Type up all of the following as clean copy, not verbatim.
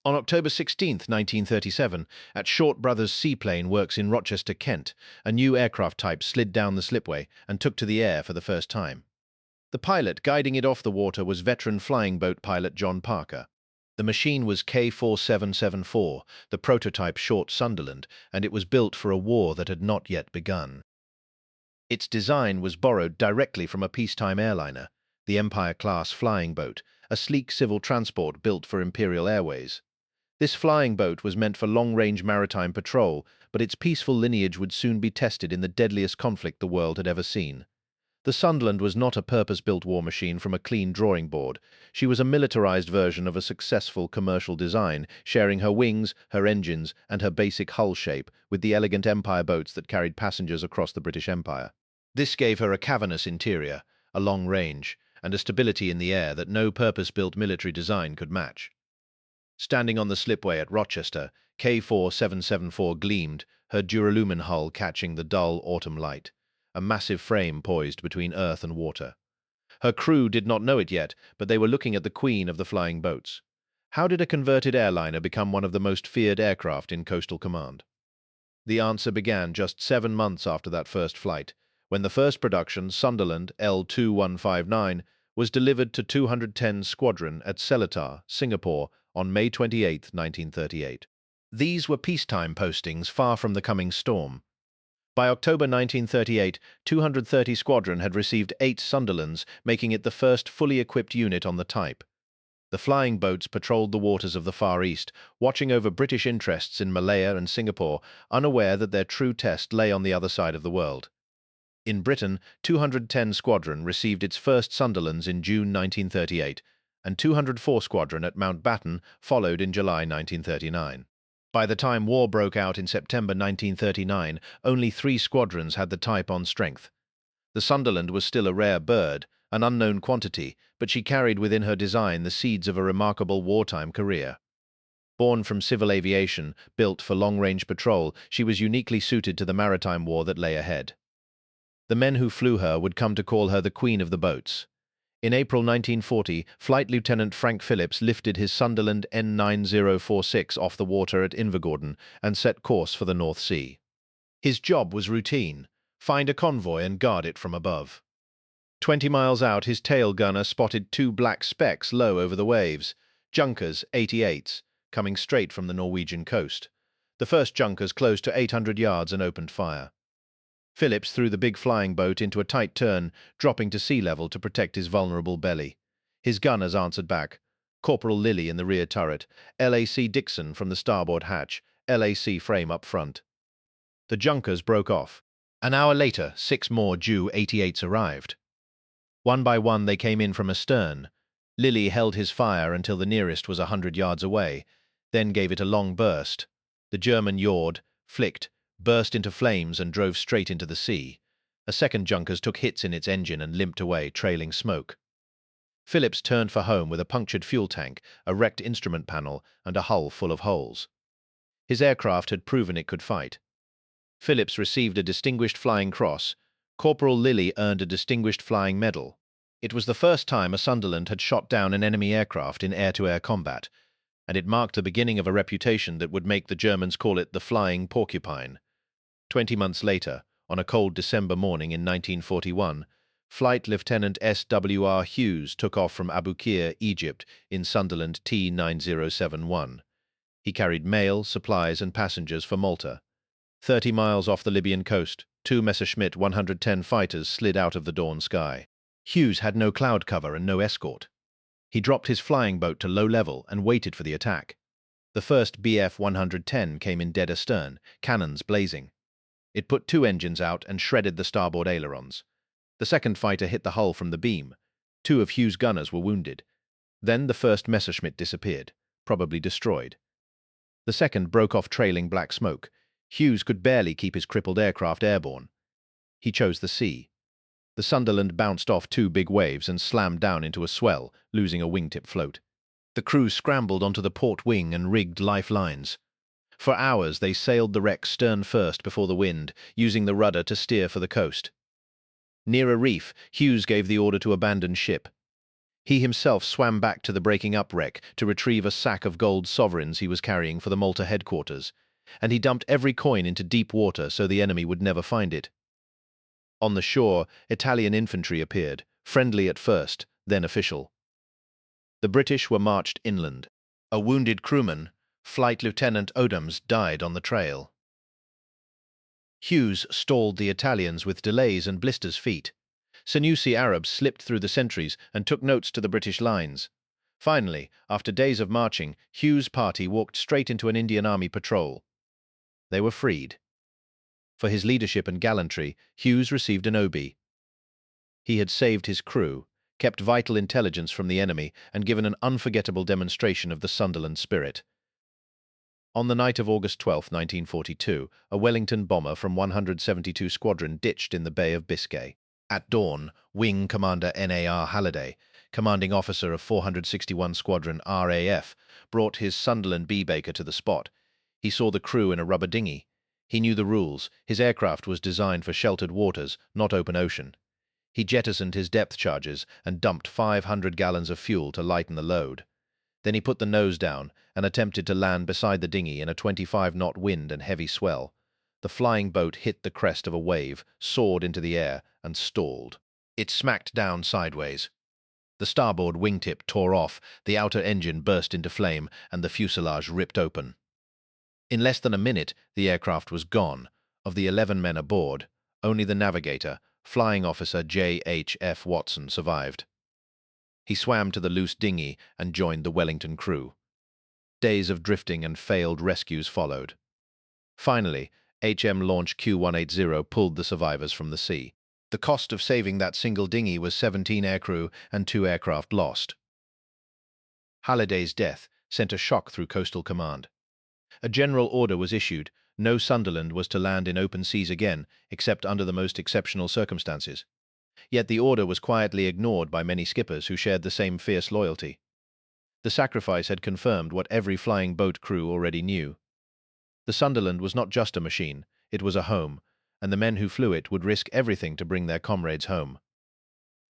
On October 16, 1937, at Short Brothers Seaplane Works in Rochester, Kent, a new aircraft type slid down the slipway and took to the air for the first time. The pilot guiding it off the water was veteran flying boat pilot John Parker. The machine was K4774, the prototype short Sunderland, and it was built for a war that had not yet begun. Its design was borrowed directly from a peacetime airliner, the Empire-class flying boat, a sleek civil transport built for Imperial Airways. This flying boat was meant for long-range maritime patrol, but its peaceful lineage would soon be tested in the deadliest conflict the world had ever seen. The Sunderland was not a purpose-built war machine from a clean drawing board. She was a militarized version of a successful commercial design, sharing her wings, her engines, and her basic hull shape with the elegant Empire boats that carried passengers across the British Empire. This gave her a cavernous interior, a long range, and a stability in the air that no purpose-built military design could match. Standing on the slipway at Rochester, K4774 gleamed, her duralumin hull catching the dull autumn light, a massive frame poised between earth and water. Her crew did not know it yet, but they were looking at the queen of the flying boats. How did a converted airliner become one of the most feared aircraft in coastal command? The answer began just 7 months after that first flight, when the first production, Sunderland L2159, was delivered to 210 Squadron at Seletar, Singapore, on May 28, 1938. These were peacetime postings far from the coming storm. By October 1938, 230 Squadron had received 8 Sunderlands, making it the first fully equipped unit on the type. The flying boats patrolled the waters of the Far East, watching over British interests in Malaya and Singapore, unaware that their true test lay on the other side of the world. In Britain, 210 Squadron received its first Sunderlands in June 1938, and 204 Squadron at Mountbatten followed in July 1939. By the time war broke out in September 1939, only 3 squadrons had the type on strength. The Sunderland was still a rare bird, an unknown quantity, but she carried within her design the seeds of a remarkable wartime career. Born from civil aviation, built for long-range patrol, she was uniquely suited to the maritime war that lay ahead. The men who flew her would come to call her the Queen of the Boats. In April 1940, Flight Lieutenant Frank Phillips lifted his Sunderland N9046 off the water at Invergordon and set course for the North Sea. His job was routine: find a convoy and guard it from above. 20 miles out, his tail gunner spotted 2 black specks low over the waves, Junkers 88s, coming straight from the Norwegian coast. The first Junkers closed to 800 yards and opened fire. Phillips threw the big flying boat into a tight turn, dropping to sea level to protect his vulnerable belly. His gunners answered back: Corporal Lilly in the rear turret, LAC Dixon from the starboard hatch, LAC frame up front. The Junkers broke off. An hour later, 6 more Ju 88s arrived. One by one they came in from astern. Lilly held his fire until the nearest was 100 yards away, then gave it a long burst. The German yawed, flicked, burst into flames and drove straight into the sea. A second Junkers took hits in its engine and limped away, trailing smoke. Phillips turned for home with a punctured fuel tank, a wrecked instrument panel, and a hull full of holes. His aircraft had proven it could fight. Phillips received a Distinguished Flying Cross. Corporal Lilly earned a Distinguished Flying Medal. It was the first time a Sunderland had shot down an enemy aircraft in air-to-air combat, and it marked the beginning of a reputation that would make the Germans call it the Flying Porcupine. 20 months later, on a cold December morning in 1941, Flight Lieutenant S.W.R. Hughes took off from Abu Qir, Egypt, in Sunderland T-9071. He carried mail, supplies, and passengers for Malta. 30 miles off the Libyan coast, 2 Messerschmitt 110 fighters slid out of the dawn sky. Hughes had no cloud cover and no escort. He dropped his flying boat to low level and waited for the attack. The first Bf-110 came in dead astern, cannons blazing. It put 2 engines out and shredded the starboard ailerons. The second fighter hit the hull from the beam. 2 of Hughes' gunners were wounded. Then the first Messerschmitt disappeared, probably destroyed. The second broke off trailing black smoke. Hughes could barely keep his crippled aircraft airborne. He chose the sea. The Sunderland bounced off 2 big waves and slammed down into a swell, losing a wingtip float. The crew scrambled onto the port wing and rigged lifelines. For hours they sailed the wreck stern first before the wind, using the rudder to steer for the coast. Near a reef, Hughes gave the order to abandon ship. He himself swam back to the breaking up wreck to retrieve a sack of gold sovereigns he was carrying for the Malta headquarters, and he dumped every coin into deep water so the enemy would never find it. On the shore, Italian infantry appeared, friendly at first, then official. The British were marched inland. A wounded crewman, Flight Lieutenant Odams, died on the trail. Hughes stalled the Italians with delays and blisters' feet. Senussi Arabs slipped through the sentries and took notes to the British lines. Finally, after days of marching, Hughes' party walked straight into an Indian Army patrol. They were freed. For his leadership and gallantry, Hughes received an OB. He had saved his crew, kept vital intelligence from the enemy, and given an unforgettable demonstration of the Sunderland spirit. On the night of August 12, 1942, a Wellington bomber from 172 Squadron ditched in the Bay of Biscay. At dawn, Wing Commander N.A.R. Halliday, commanding officer of 461 Squadron RAF, brought his Sunderland B-Baker to the spot. He saw the crew in a rubber dinghy. He knew the rules. His aircraft was designed for sheltered waters, not open ocean. He jettisoned his depth charges and dumped 500 gallons of fuel to lighten the load. Then he put the nose down and attempted to land beside the dinghy in a 25-knot wind and heavy swell. The flying boat hit the crest of a wave, soared into the air, and stalled. It smacked down sideways. The starboard wingtip tore off, the outer engine burst into flame, and the fuselage ripped open. In less than a minute, the aircraft was gone. Of the 11 men aboard, only the navigator, Flying Officer J.H.F. Watson, survived. He swam to the loose dinghy and joined the Wellington crew. Days of drifting and failed rescues followed. Finally, HM launch Q-180 pulled the survivors from the sea. The cost of saving that single dinghy was 17 aircrew and 2 aircraft lost. Halliday's death sent a shock through Coastal Command. A general order was issued. No Sunderland was to land in open seas again, except under the most exceptional circumstances. Yet the order was quietly ignored by many skippers who shared the same fierce loyalty. The sacrifice had confirmed what every flying boat crew already knew. The Sunderland was not just a machine, it was a home, and the men who flew it would risk everything to bring their comrades home.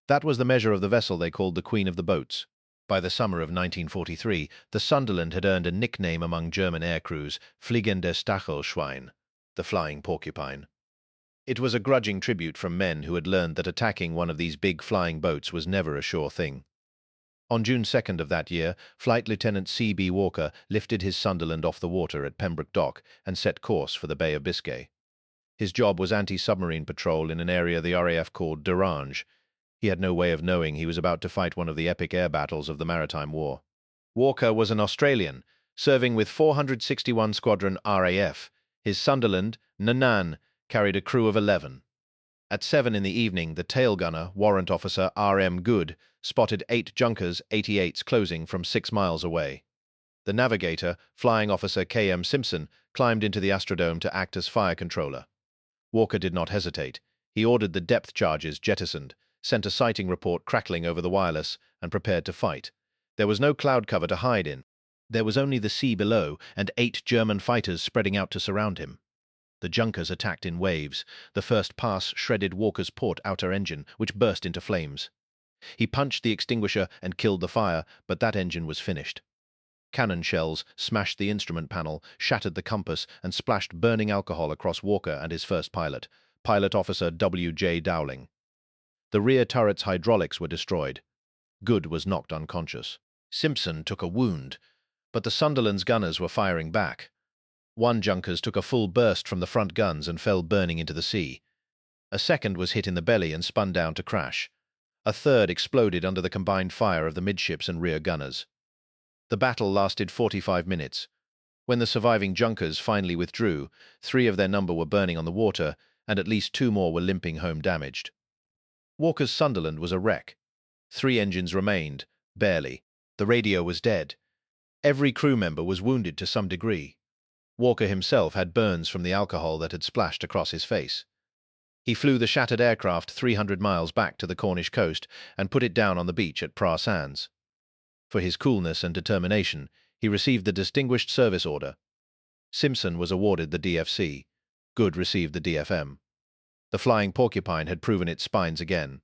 That was the measure of the vessel they called the Queen of the Boats. By the summer of 1943, the Sunderland had earned a nickname among German aircrews, Fliegende Stachelschwein, the Flying Porcupine. It was a grudging tribute from men who had learned that attacking one of these big flying boats was never a sure thing. On June 2nd of that year, Flight Lieutenant C.B. Walker lifted his Sunderland off the water at Pembroke Dock and set course for the Bay of Biscay. His job was anti-submarine patrol in an area the RAF called D'Orange. He had no way of knowing he was about to fight one of the epic air battles of the Maritime War. Walker was an Australian, serving with 461 Squadron RAF. His Sunderland, Nanan, carried a crew of 11. At 7 in the evening, the tail gunner, Warrant Officer R.M. Good, spotted 8 Junkers 88s closing from 6 miles away. The navigator, Flying Officer K.M. Simpson, climbed into the Astrodome to act as fire controller. Walker did not hesitate. He ordered the depth charges jettisoned, sent a sighting report crackling over the wireless, and prepared to fight. There was no cloud cover to hide in. There was only the sea below and 8 German fighters spreading out to surround him. The Junkers attacked in waves. The first pass shredded Walker's port outer engine, which burst into flames. He punched the extinguisher and killed the fire, but that engine was finished. Cannon shells smashed the instrument panel, shattered the compass, and splashed burning alcohol across Walker and his first pilot, Pilot Officer W.J. Dowling. The rear turret's hydraulics were destroyed. Good was knocked unconscious. Simpson took a wound, but the Sunderland's gunners were firing back. One Junkers took a full burst from the front guns and fell burning into the sea. A second was hit in the belly and spun down to crash. A third exploded under the combined fire of the midships and rear gunners. The battle lasted 45 minutes. When the surviving Junkers finally withdrew, 3 of their number were burning on the water, and at least 2 more were limping home damaged. Walker's Sunderland was a wreck. 3 engines remained, barely. The radio was dead. Every crew member was wounded to some degree. Walker himself had burns from the alcohol that had splashed across his face. He flew the shattered aircraft 300 miles back to the Cornish coast and put it down on the beach at Pras Sands. For his coolness and determination, he received the Distinguished Service Order. Simpson was awarded the DFC. Good received the DFM. The Flying Porcupine had proven its spines again.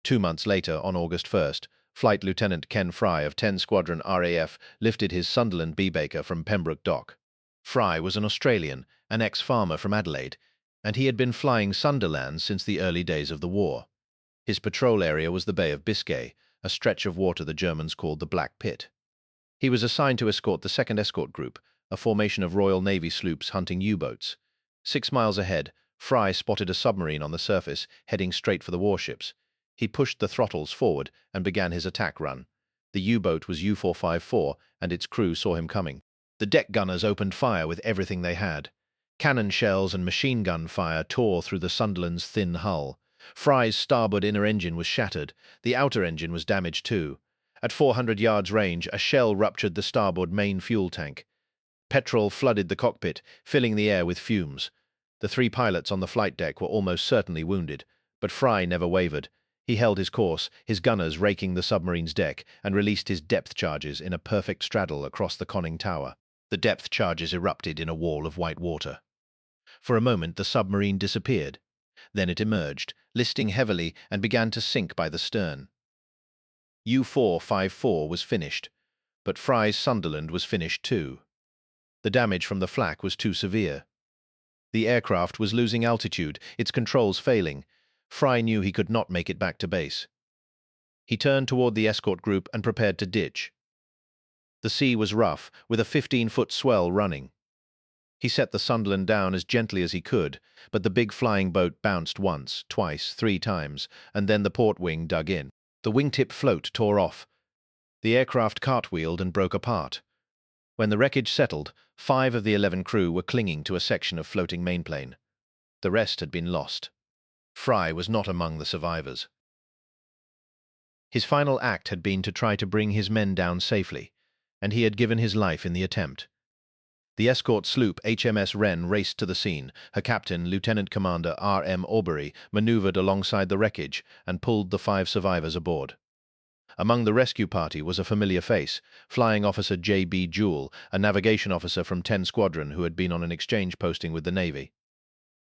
2 months later, on August 1st, Flight Lieutenant Ken Fry of 10 Squadron RAF lifted his Sunderland B-Baker from Pembroke Dock. Fry was an Australian, an ex-farmer from Adelaide, and he had been flying Sunderland since the early days of the war. His patrol area was the Bay of Biscay, a stretch of water the Germans called the Black Pit. He was assigned to escort the 2nd Escort Group, a formation of Royal Navy sloops hunting U-boats. 6 miles ahead, Fry spotted a submarine on the surface, heading straight for the warships. He pushed the throttles forward and began his attack run. The U-boat was U-454, and its crew saw him coming. The deck gunners opened fire with everything they had. Cannon shells and machine gun fire tore through the Sunderland's thin hull. Fry's starboard inner engine was shattered. The outer engine was damaged too. At 400 yards range, a shell ruptured the starboard main fuel tank. Petrol flooded the cockpit, filling the air with fumes. The 3 pilots on the flight deck were almost certainly wounded, but Fry never wavered. He held his course, his gunners raking the submarine's deck, and released his depth charges in a perfect straddle across the conning tower. The depth charges erupted in a wall of white water. For a moment, the submarine disappeared. Then it emerged, listing heavily, and began to sink by the stern. U-454 was finished, but Fry's Sunderland was finished too. The damage from the flak was too severe. The aircraft was losing altitude, its controls failing. Fry knew he could not make it back to base. He turned toward the escort group and prepared to ditch. The sea was rough, with a 15-foot swell running. He set the Sunderland down as gently as he could, but the big flying boat bounced once, twice, 3 times, and then the port wing dug in. The wingtip float tore off. The aircraft cartwheeled and broke apart. When the wreckage settled, 5 of the 11 crew were clinging to a section of floating mainplane. The rest had been lost. Fry was not among the survivors. His final act had been to try to bring his men down safely, and he had given his life in the attempt. The escort sloop HMS Wren raced to the scene. Her captain, Lieutenant Commander R.M. Aubery, maneuvered alongside the wreckage and pulled the 5 survivors aboard. Among the rescue party was a familiar face, Flying Officer J.B. Jewell, a navigation officer from 10 Squadron who had been on an exchange posting with the Navy.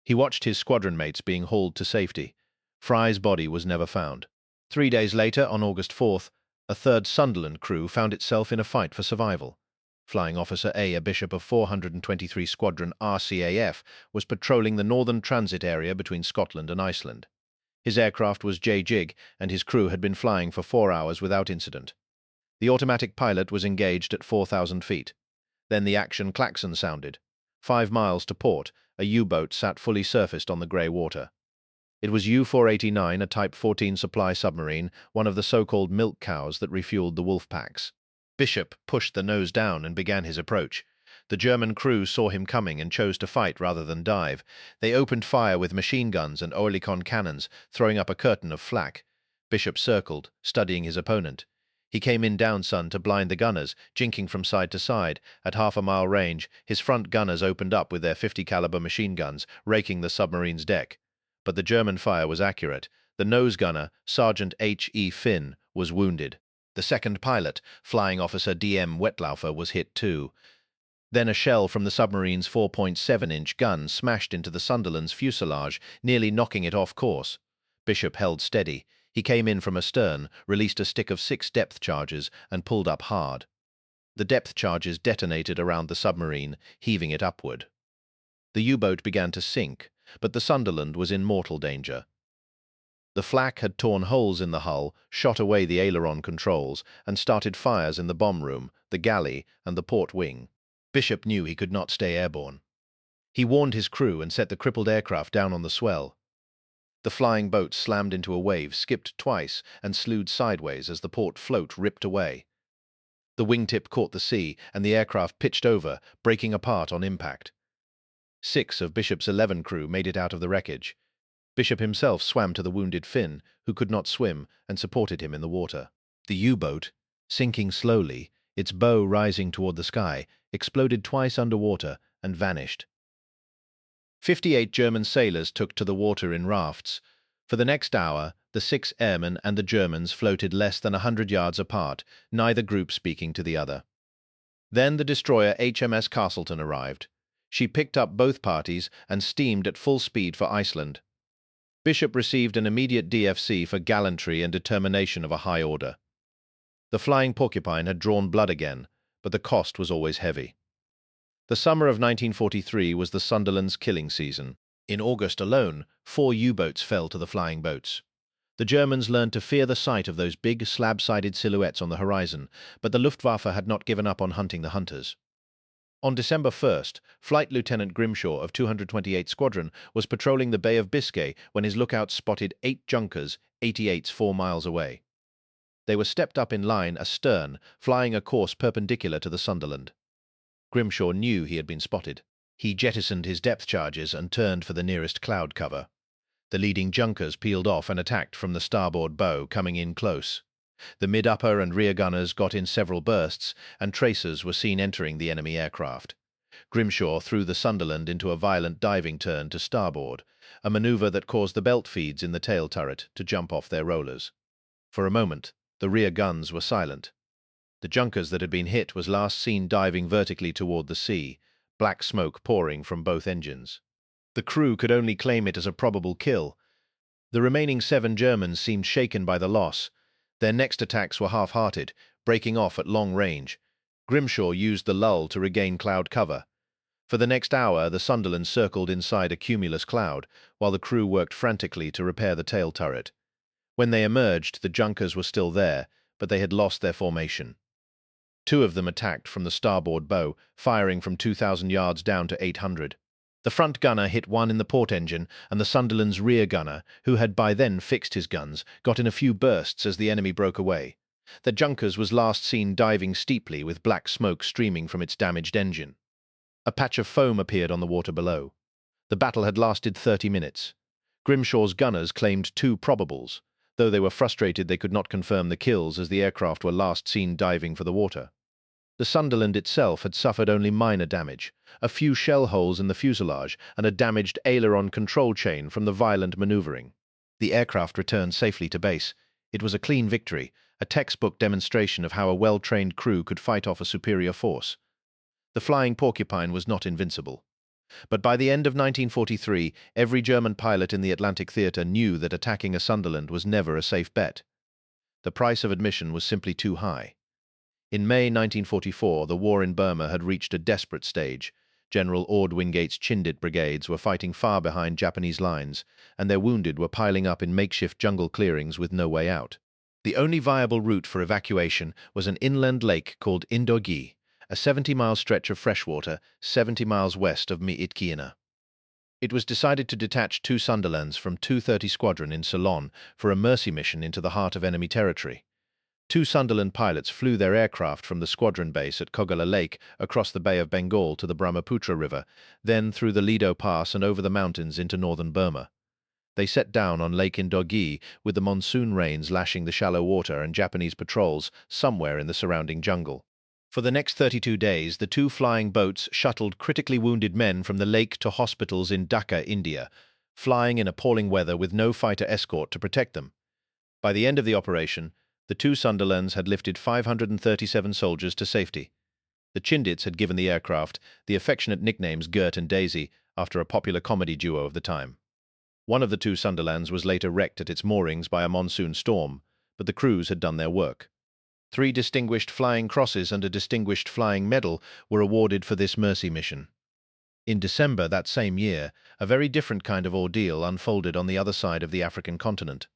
He watched his squadron mates being hauled to safety. Fry's body was never found. 3 days later, on August 4th, a 3rd Sunderland crew found itself in a fight for survival. Flying Officer A. Bishop of 423 Squadron RCAF was patrolling the northern transit area between Scotland and Iceland. His aircraft was J-Jig, and his crew had been flying for 4 hours without incident. The automatic pilot was engaged at 4,000 feet. Then the action klaxon sounded. 5 miles to port, a U-boat sat fully surfaced on the grey water. It was U-489, a Type 14 supply submarine, one of the so-called milk cows that refueled the wolf packs. Bishop pushed the nose down and began his approach. The German crew saw him coming and chose to fight rather than dive. They opened fire with machine guns and Oerlikon cannons, throwing up a curtain of flak. Bishop circled, studying his opponent. He came in downsun to blind the gunners, jinking from side to side. At half a mile range, his front gunners opened up with their 50 caliber machine guns, raking the submarine's deck. But the German fire was accurate. The nose gunner, Sergeant H.E. Finn, was wounded. The 2nd pilot, Flying Officer D.M. Wetlaufer, was hit too. Then a shell from the submarine's 4.7-inch gun smashed into the Sunderland's fuselage, nearly knocking it off course. Bishop held steady. He came in from astern, released a stick of 6 depth charges, and pulled up hard. The depth charges detonated around the submarine, heaving it upward. The U-boat began to sink, but the Sunderland was in mortal danger. The flak had torn holes in the hull, shot away the aileron controls, and started fires in the bomb room, the galley, and the port wing. Bishop knew he could not stay airborne. He warned his crew and set the crippled aircraft down on the swell. The flying boat slammed into a wave, skipped twice, and slewed sideways as the port float ripped away. The wingtip caught the sea, and the aircraft pitched over, breaking apart on impact. 6 of Bishop's 11 crew made it out of the wreckage. Bishop himself swam to the wounded Finn, who could not swim, and supported him in the water. The U-boat, sinking slowly, its bow rising toward the sky, exploded twice underwater and vanished. 58 German sailors took to the water in rafts. For the next hour, the 6 airmen and the Germans floated less than 100 yards apart, neither group speaking to the other. Then the destroyer HMS Castleton arrived. She picked up both parties and steamed at full speed for Iceland. Bishop received an immediate DFC for gallantry and determination of a high order. The Flying Porcupine had drawn blood again, but the cost was always heavy. The summer of 1943 was the Sunderland's killing season. In August alone, 4 U-boats fell to the flying boats. The Germans learned to fear the sight of those big, slab-sided silhouettes on the horizon, but the Luftwaffe had not given up on hunting the hunters. On December 1st, Flight Lieutenant Grimshaw of 228 Squadron was patrolling the Bay of Biscay when his lookout spotted 8 Junkers, 88s 4 miles away. They were stepped up in line astern, flying a course perpendicular to the Sunderland. Grimshaw knew he had been spotted. He jettisoned his depth charges and turned for the nearest cloud cover. The leading Junkers peeled off and attacked from the starboard bow, coming in close. The mid-upper and rear gunners got in several bursts, and tracers were seen entering the enemy aircraft. Grimshaw threw the Sunderland into a violent diving turn to starboard, a maneuver that caused the belt feeds in the tail turret to jump off their rollers. For a moment, the rear guns were silent. The Junkers that had been hit was last seen diving vertically toward the sea, black smoke pouring from both engines. The crew could only claim it as a probable kill. The remaining 7 Germans seemed shaken by the loss. Their next attacks were half-hearted, breaking off at long range. Grimshaw used the lull to regain cloud cover. For the next hour, the Sunderland circled inside a cumulus cloud, while the crew worked frantically to repair the tail turret. When they emerged, the Junkers were still there, but they had lost their formation. 2 of them attacked from the starboard bow, firing from 2,000 yards down to 800. The front gunner hit one in the port engine, and the Sunderland's rear gunner, who had by then fixed his guns, got in a few bursts as the enemy broke away. The Junkers was last seen diving steeply with black smoke streaming from its damaged engine. A patch of foam appeared on the water below. The battle had lasted 30 minutes. Grimshaw's gunners claimed 2 probables. Though they were frustrated, they could not confirm the kills as the aircraft were last seen diving for the water. The Sunderland itself had suffered only minor damage, a few shell holes in the fuselage and a damaged aileron control chain from the violent maneuvering. The aircraft returned safely to base. It was a clean victory, a textbook demonstration of how a well-trained crew could fight off a superior force. The Flying Porcupine was not invincible. But by the end of 1943, every German pilot in the Atlantic theatre knew that attacking a Sunderland was never a safe bet. The price of admission was simply too high. In May 1944, the war in Burma had reached a desperate stage. General Ord Wingate's Chindit brigades were fighting far behind Japanese lines, and their wounded were piling up in makeshift jungle clearings with no way out. The only viable route for evacuation was an inland lake called Indogi, a 70-mile stretch of freshwater 70 miles west of Myitkyina. It was decided to detach 2 Sunderlands from 230 Squadron in Ceylon for a mercy mission into the heart of enemy territory. 2 Sunderland pilots flew their aircraft from the squadron base at Kogala Lake across the Bay of Bengal to the Brahmaputra River, then through the Lido Pass and over the mountains into northern Burma. They set down on Lake Indogi with the monsoon rains lashing the shallow water and Japanese patrols somewhere in the surrounding jungle. For the next 32 days, the 2 flying boats shuttled critically wounded men from the lake to hospitals in Dhaka, India, flying in appalling weather with no fighter escort to protect them. By the end of the operation, the 2 Sunderlands had lifted 537 soldiers to safety. The Chindits had given the aircraft the affectionate nicknames Gert and Daisy after a popular comedy duo of the time. One of the 2 Sunderlands was later wrecked at its moorings by a monsoon storm, but the crews had done their work. 3 Distinguished Flying Crosses and a Distinguished Flying Medal were awarded for this mercy mission. In December that same year, a very different kind of ordeal unfolded on the other side of the African continent.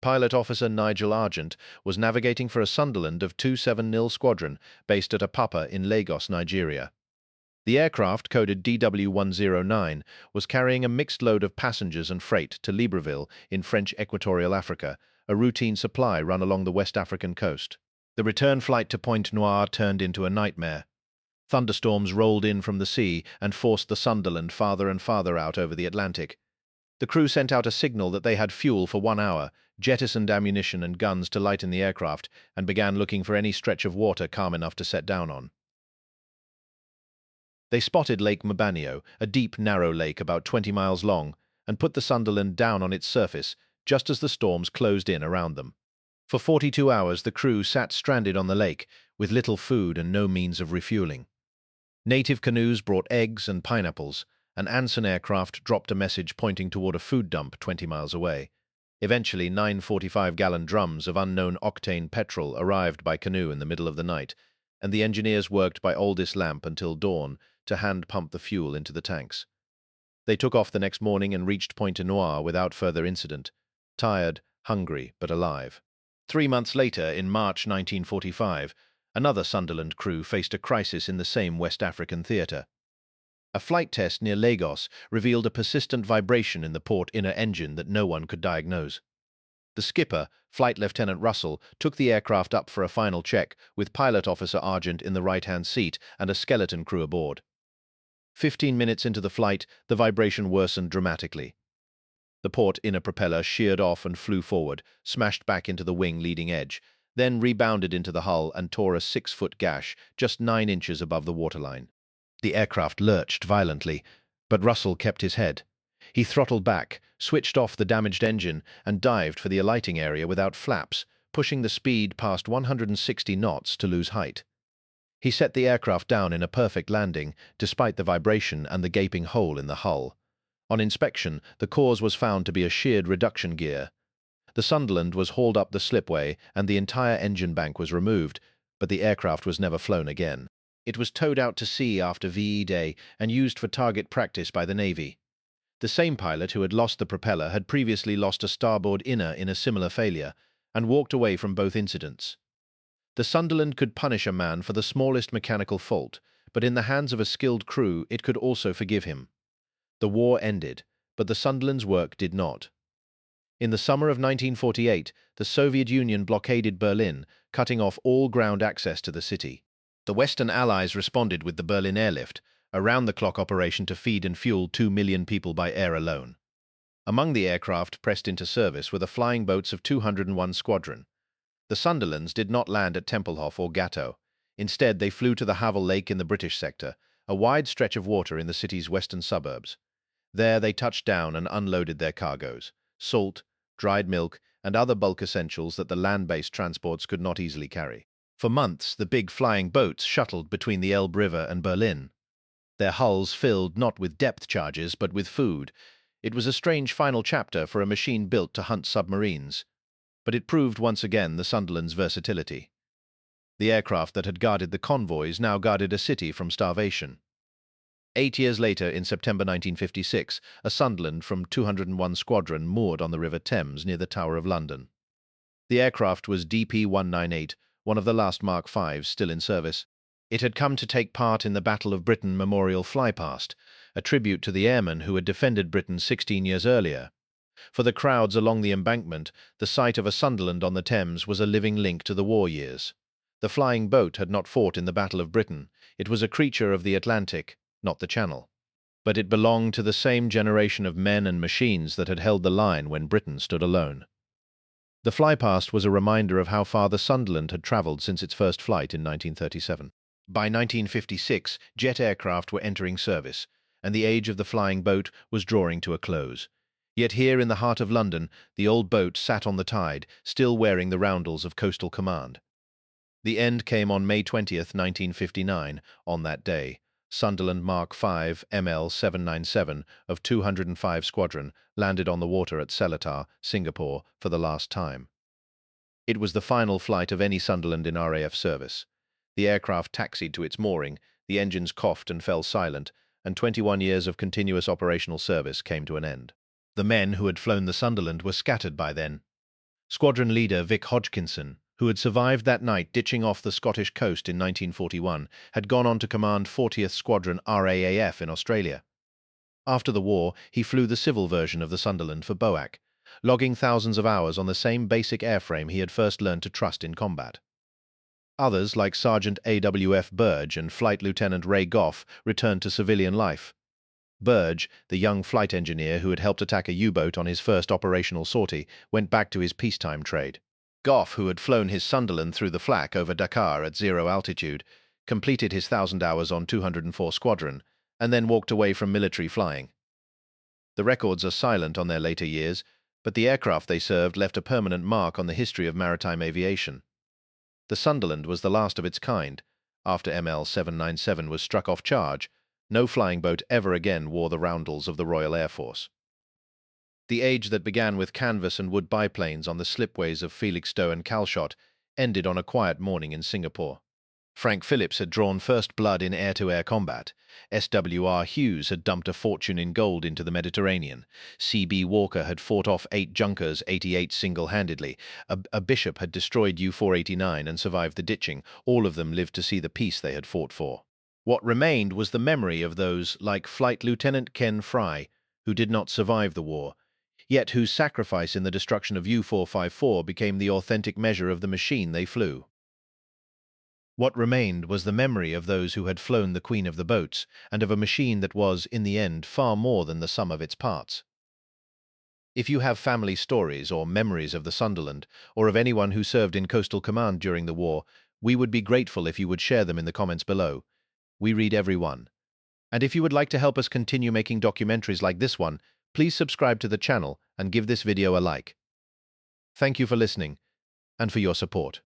Pilot officer Nigel Argent was navigating for a Sunderland of 270 Squadron based at Apapa in Lagos, Nigeria. The aircraft, coded DW-109, was carrying a mixed load of passengers and freight to Libreville in French Equatorial Africa, a routine supply run along the West African coast. The return flight to Pointe Noire turned into a nightmare. Thunderstorms rolled in from the sea and forced the Sunderland farther and farther out over the Atlantic. The crew sent out a signal that they had fuel for 1 hour, jettisoned ammunition and guns to lighten the aircraft, and began looking for any stretch of water calm enough to set down on. They spotted Lake Mbanio, a deep, narrow lake about 20 miles long, and put the Sunderland down on its surface just as the storms closed in around them. For 42 hours, the crew sat stranded on the lake, with little food and no means of refueling. Native canoes brought eggs and pineapples. An Anson aircraft dropped a message pointing toward a food dump 20 miles away. Eventually, 9 45-gallon drums of unknown octane petrol arrived by canoe in the middle of the night, and the engineers worked by Aldis lamp until dawn to hand-pump the fuel into the tanks. They took off the next morning and reached Pointe Noire without further incident, tired, hungry, but alive. 3 months later, in March 1945, another Sunderland crew faced a crisis in the same West African theatre. A flight test near Lagos revealed a persistent vibration in the port inner engine that no one could diagnose. The skipper, Flight Lieutenant Russell, took the aircraft up for a final check, with Pilot Officer Argent in the right-hand seat and a skeleton crew aboard. 15 minutes into the flight, the vibration worsened dramatically. The port inner propeller sheared off and flew forward, smashed back into the wing leading edge, then rebounded into the hull and tore a 6-foot gash just 9 inches above the waterline. The aircraft lurched violently, but Russell kept his head. He throttled back, switched off the damaged engine, and dived for the alighting area without flaps, pushing the speed past 160 knots to lose height. He set the aircraft down in a perfect landing, despite the vibration and the gaping hole in the hull. On inspection, the cause was found to be a sheared reduction gear. The Sunderland was hauled up the slipway and the entire engine bank was removed, but the aircraft was never flown again. It was towed out to sea after VE Day and used for target practice by the Navy. The same pilot who had lost the propeller had previously lost a starboard inner in a similar failure and walked away from both incidents. The Sunderland could punish a man for the smallest mechanical fault, but in the hands of a skilled crew it could also forgive him. The war ended, but the Sunderland's work did not. In the summer of 1948, the Soviet Union blockaded Berlin, cutting off all ground access to the city. The Western Allies responded with the Berlin airlift, a round-the-clock operation to feed and fuel 2 million people by air alone. Among the aircraft pressed into service were the flying boats of 201 Squadron. The Sunderlands did not land at Tempelhof or Gatto. Instead, they flew to the Havel Lake in the British sector, a wide stretch of water in the city's western suburbs. There they touched down and unloaded their cargoes: salt, dried milk, and other bulk essentials that the land-based transports could not easily carry. For months, the big flying boats shuttled between the Elbe River and Berlin. Their hulls filled not with depth charges, but with food. It was a strange final chapter for a machine built to hunt submarines. But it proved once again the Sunderland's versatility. The aircraft that had guarded the convoys now guarded a city from starvation. 8 years later, in September 1956, a Sunderland from 201 Squadron moored on the River Thames near the Tower of London. The aircraft was DP-198, one of the last Mark V's still in service. It had come to take part in the Battle of Britain Memorial Flypast, a tribute to the airmen who had defended Britain 16 years earlier. For the crowds along the embankment, the sight of a Sunderland on the Thames was a living link to the war years. The flying boat had not fought in the Battle of Britain. It was a creature of the Atlantic, not the Channel. But it belonged to the same generation of men and machines that had held the line when Britain stood alone. The flypast was a reminder of how far the Sunderland had travelled since its first flight in 1937. By 1956, jet aircraft were entering service, and the age of the flying boat was drawing to a close. Yet here in the heart of London, the old boat sat on the tide, still wearing the roundels of Coastal Command. The end came on May 20th, 1959. On that day, Sunderland Mark V ML797 of 205 Squadron landed on the water at Seletar, Singapore, for the last time. It was the final flight of any Sunderland in RAF service. The aircraft taxied to its mooring, the engines coughed and fell silent, and 21 years of continuous operational service came to an end. The men who had flown the Sunderland were scattered by then. Squadron leader Vic Hodgkinson, who had survived that night ditching off the Scottish coast in 1941, had gone on to command 40th Squadron RAAF in Australia. After the war, he flew the civil version of the Sunderland for BOAC, logging thousands of hours on the same basic airframe he had first learned to trust in combat. Others, like Sergeant A.W.F. Burge and Flight Lieutenant Ray Goff, returned to civilian life. Burge, the young flight engineer who had helped attack a U-boat on his first operational sortie, went back to his peacetime trade. Goff, who had flown his Sunderland through the flak over Dakar at 0 altitude, completed his 1,000 hours on 204 Squadron, and then walked away from military flying. The records are silent on their later years, but the aircraft they served left a permanent mark on the history of maritime aviation. The Sunderland was the last of its kind. After ML797 was struck off charge, no flying boat ever again wore the roundels of the Royal Air Force. The age that began with canvas and wood biplanes on the slipways of Felixstowe and Calshot ended on a quiet morning in Singapore. Frank Phillips had drawn first blood in air-to-air combat. SWR Hughes had dumped a fortune in gold into the Mediterranean. C.B. Walker had fought off 8 Junkers 88 single-handedly. A bishop had destroyed U-489 and survived the ditching. All of them lived to see the peace they had fought for. What remained was the memory of those like Flight Lieutenant Ken Fry, who did not survive the war, yet whose sacrifice in the destruction of U-454 became the authentic measure of the machine they flew. What remained was the memory of those who had flown the Queen of the Boats, and of a machine that was, in the end, far more than the sum of its parts. If you have family stories or memories of the Sunderland, or of anyone who served in Coastal Command during the war, we would be grateful if you would share them in the comments below. We read every one. And if you would like to help us continue making documentaries like this one, please subscribe to the channel and give this video a like. Thank you for listening and for your support.